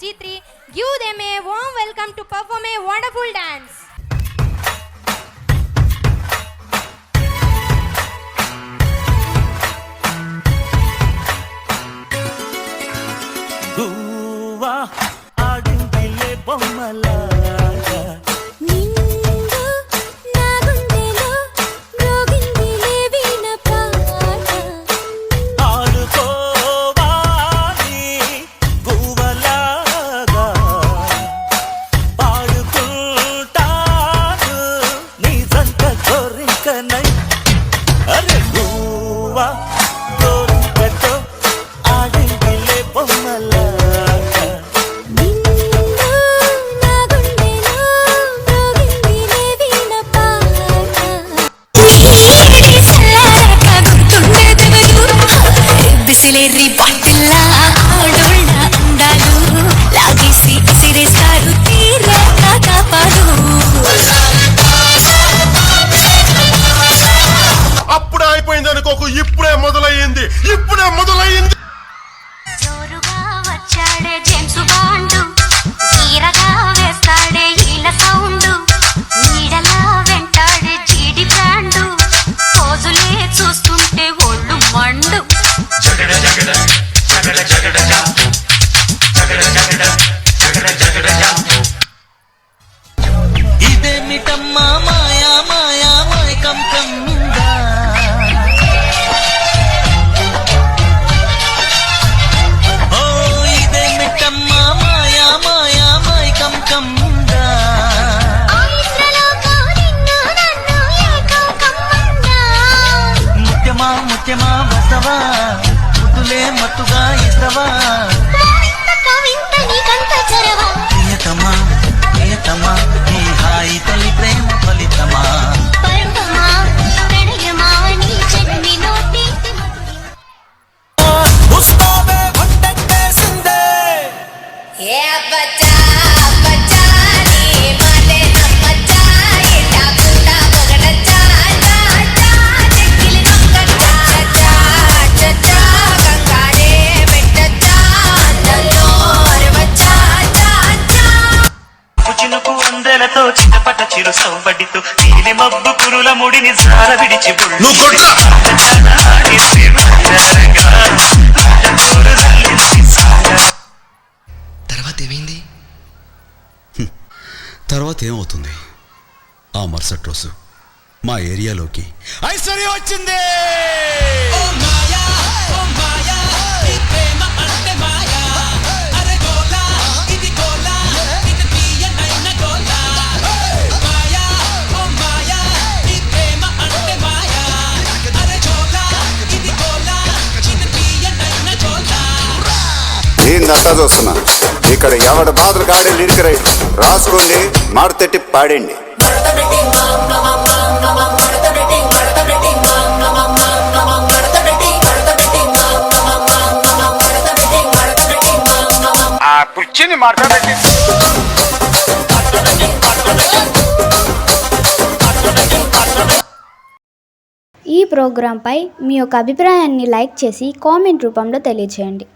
G3. Give them a warm welcome to perform a wonderful dance. Guva adindile bommala ఇప్పుడే మొదలయ్యింది జోరుగా వచ్చాడే James bond తీరగా వేస్తాడే ఈల సౌండ్ నీడలా వెంటాడే జీడి బ్రాండ్ రోజులే చూస్తుంటే ఒళ్ళు మండు జగడ జగడ జగడ జగడ జగడ జగడ జగడ జగడ ఇదేమిటమ్మా మాయా మాయా మైకం కమ్మిందా ముత్యమా బసవా ముద్దులే మత్తుగా ఇస్తవా ప్రియతమా ప్రియతమా ఈ హాయి తల్లి ప్రేమ ఫలితమా చిటపట చిరు సౌబడితో నీలి మబ్బు కురుల ముడిని జార విడిచి తర్వాత ఏమైంది? తర్వాత ఏమవుతుంది? ఆ మరుసటి రోజు మా ఏరియాలోకి ఐశ్వర్య వచ్చింది. నట్టా చూస్తున్నా ఇక్కడ ఎవడ బాధలు గాడే లిరిక్ రైట్ రాసుకోండి మాడతెట్టి పాడండి. ఆ కుర్చీని మాట్లాడండి. ఈ ప్రోగ్రాంపై మీ యొక్క అభిప్రాయాన్ని లైక్ చేసి కామెంట్ రూపంలో తెలియజేయండి.